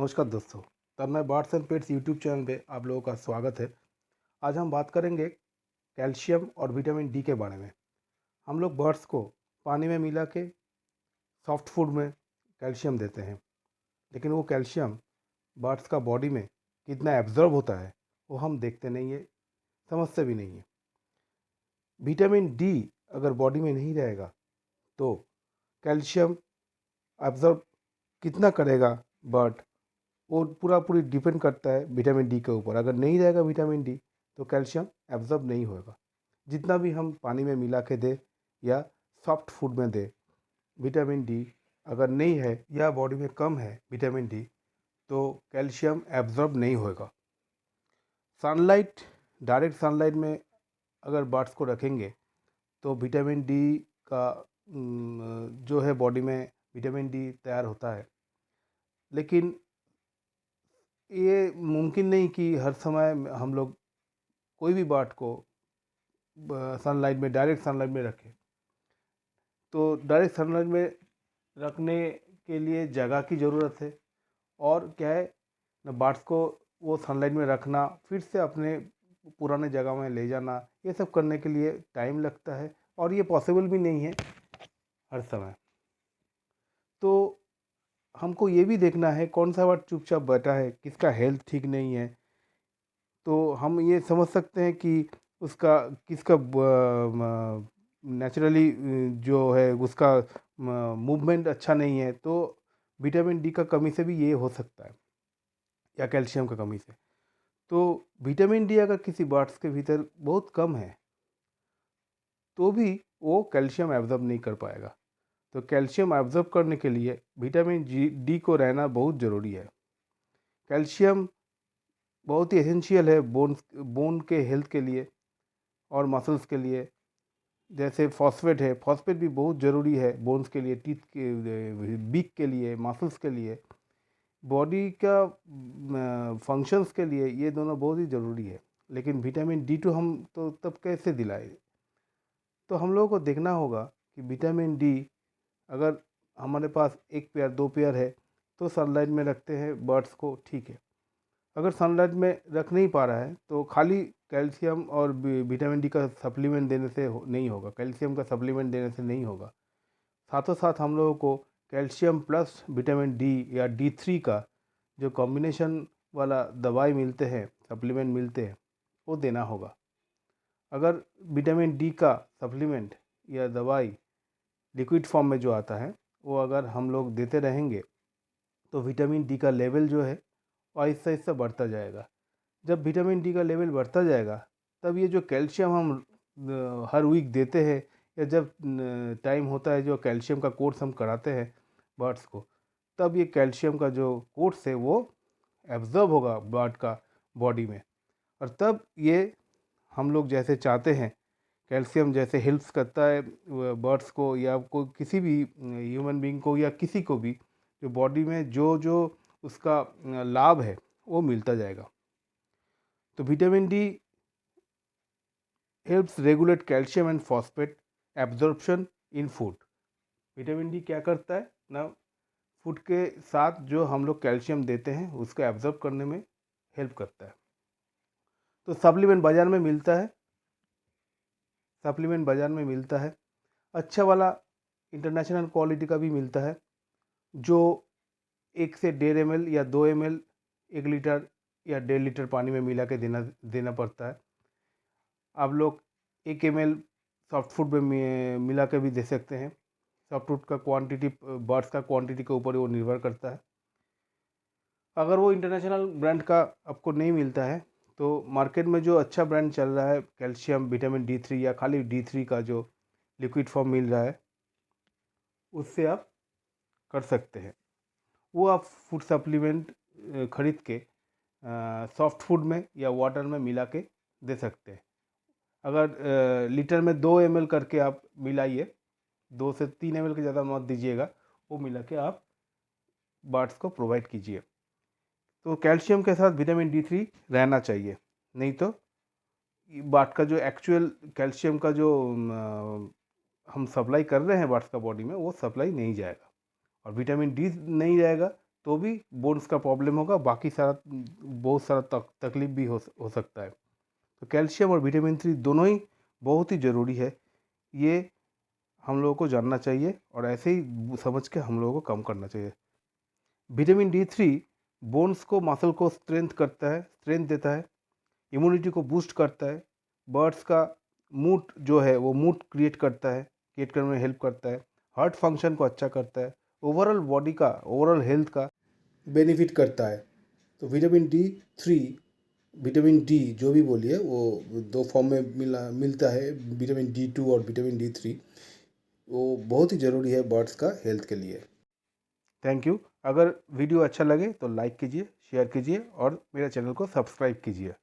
नमस्कार दोस्तों। Tanmay birds and pets YouTube channel पे आप लोगों का स्वागत है। आज हम बात करेंगे कैल्शियम और विटामिन डी के बारे में। हम लोग बर्ड्स को पानी में मिला के सॉफ्ट फूड में कैल्शियम देते हैं, लेकिन वो कैल्शियम बर्ड्स का बॉडी में कितना एब्जॉर्ब होता है वो हम देखते नहीं है, समझते भी नहीं है। विटामिन डी अगर बॉडी में नहीं रहेगा तो कैल्शियम एब्जॉर्ब कितना करेगा बर्ड, वो पूरी डिपेंड करता है विटामिन डी के ऊपर। अगर नहीं रहेगा विटामिन डी तो कैल्शियम एब्जॉर्ब नहीं होगा। जितना भी हम पानी में मिला के दे या सॉफ्ट फूड में दे, विटामिन डी अगर नहीं है या बॉडी में कम है विटामिन डी तो कैल्शियम एब्जॉर्ब नहीं होगा। सनलाइट, डायरेक्ट सनलाइट में अगर बर्ड्स को रखेंगे तो विटामिन डी का जो है बॉडी में विटामिन डी तैयार होता है, लेकिन ये मुमकिन नहीं कि हर समय हम लोग कोई भी बर्ड को सनलाइट में, डायरेक्ट सनलाइट में रखें। तो डायरेक्ट सनलाइट में रखने के लिए जगह की ज़रूरत है, और क्या है ना, बर्ड्स को वो सनलाइट में रखना, फिर से अपने पुराने जगह में ले जाना, ये सब करने के लिए टाइम लगता है और ये पॉसिबल भी नहीं है हर समय। तो हमको ये भी देखना है कौन सा बर्ड चुपचाप बैठा है, किसका हेल्थ ठीक नहीं है, तो हम ये समझ सकते हैं कि उसका किसका नेचुरली जो है उसका मूवमेंट अच्छा नहीं है, तो विटामिन डी का कमी से भी ये हो सकता है, या कैल्शियम का कमी से। तो विटामिन डी अगर किसी बर्ड्स के भीतर बहुत कम है तो भी वो कैल्शियम एब्जॉर्ब नहीं कर पाएगा। तो कैल्शियम एब्जॉर्ब करने के लिए विटामिन डी को रहना बहुत ज़रूरी है। कैल्शियम बहुत ही एसेंशियल है बोन के हेल्थ के लिए और मसल्स के लिए। जैसे फॉस्फेट है, फॉस्फेट भी बहुत ज़रूरी है बोन्स के लिए, टीथ के, बीक के लिए, मसल्स के लिए, बॉडी का फंक्शंस के लिए ये दोनों बहुत ही ज़रूरी है। लेकिन विटामिन डी टू हम तो तब कैसे दिलाए? तो हम लोगों को देखना होगा कि विटामिन डी अगर हमारे पास एक पेयर, दो पेयर है तो सनलाइट में रखते हैं बर्ड्स को, ठीक है। अगर सनलाइट में रख नहीं पा रहा है तो खाली कैल्शियम और विटामिन डी का सप्लीमेंट देने से नहीं होगा, कैल्शियम का सप्लीमेंट देने से नहीं होगा। साथों साथ हम लोगों को कैल्शियम प्लस विटामिन डी या D3 का जो कॉम्बिनेशन वाला दवाई मिलते हैं, सप्लीमेंट मिलते हैं, वो देना होगा। अगर विटामिन डी का सप्लीमेंट या दवाई लिक्विड फॉर्म में जो आता है वो अगर हम लोग देते रहेंगे तो विटामिन डी का लेवल जो है आहिस्ता आहिस्ता बढ़ता जाएगा। जब विटामिन डी का लेवल बढ़ता जाएगा तब ये जो कैल्शियम हम हर वीक देते हैं, या जब टाइम होता है जो कैल्शियम का कोर्स हम कराते हैं बर्ड्स को, तब ये कैल्शियम का जो कोर्स है वो एब्जॉर्ब होगा बर्ड का बॉडी में, और तब ये हम लोग जैसे चाहते हैं, कैल्शियम जैसे हेल्प्स करता है बर्ड्स को या कोई किसी भी ह्यूमन बीइंग को या किसी को भी, जो बॉडी में जो जो उसका लाभ है वो मिलता जाएगा। तो vitamin D helps regulate calcium and phosphate absorption in food. Vitamin D क्या करता है ना, फूड के साथ जो हम लोग कैल्शियम देते हैं उसको एब्जॉर्ब करने में हेल्प करता है। तो सप्लीमेंट बाज़ार में मिलता है, सप्लीमेंट बाज़ार में मिलता है, अच्छा वाला इंटरनेशनल क्वालिटी का भी मिलता है, जो 1 से 1.5 ml या 2 ml 1 लीटर या 1.5 लीटर पानी में मिला के देना पड़ता है। आप लोग 1 ml सॉफ्ट फूड में मिला के भी दे सकते हैं। सॉफ्ट फूड का क्वांटिटी बर्ड्स का क्वांटिटी के ऊपर वो निर्भर करता है। अगर वो इंटरनेशनल ब्रांड का आपको नहीं मिलता है तो मार्केट में जो अच्छा ब्रांड चल रहा है कैल्शियम विटामिन D3 या खाली D3 का जो लिक्विड फॉर्म मिल रहा है उससे आप कर सकते हैं। वो आप फूड सप्लीमेंट खरीद के सॉफ्ट फूड में या वाटर में मिला के दे सकते हैं। अगर लीटर में 2 ml करके आप मिलाइए, 2 से 3 ml के ज़्यादा मत दीजिएगा, वो मिला के आप बर्ड्स को प्रोवाइड कीजिए। तो कैल्शियम के साथ विटामिन D3 रहना चाहिए, नहीं तो बर्ड का जो एक्चुअल कैल्शियम का जो हम सप्लाई कर रहे हैं बर्ड्स का बॉडी में, वो सप्लाई नहीं जाएगा। और विटामिन डी नहीं रहेगा तो भी बोन्स का प्रॉब्लम होगा, बाकी सारा बहुत सारा तकलीफ भी हो सकता है। तो कैल्शियम और विटामिन 3 दोनों ही बहुत ही ज़रूरी है, ये हम लोगों को जानना चाहिए और ऐसे ही समझ के हम लोगों को कम करना चाहिए। विटामिन D3 बोन्स को, मसल को स्ट्रेंथ देता है, इम्यूनिटी को बूस्ट करता है, बर्ड्स का मूड जो है वो मूड क्रिएट करने में हेल्प करता है, हार्ट फंक्शन को अच्छा करता है, ओवरऑल बॉडी का, ओवरऑल हेल्थ का बेनिफिट करता है। तो विटामिन डी जो भी बोलिए वो दो फॉर्म में मिलता है, विटामिन D2 और विटामिन D3, वो बहुत ही ज़रूरी है बर्ड्स का हेल्थ के लिए। Thank you. अगर वीडियो अच्छा लगे तो लाइक कीजिए, शेयर कीजिए और मेरे चैनल को सब्सक्राइब कीजिए।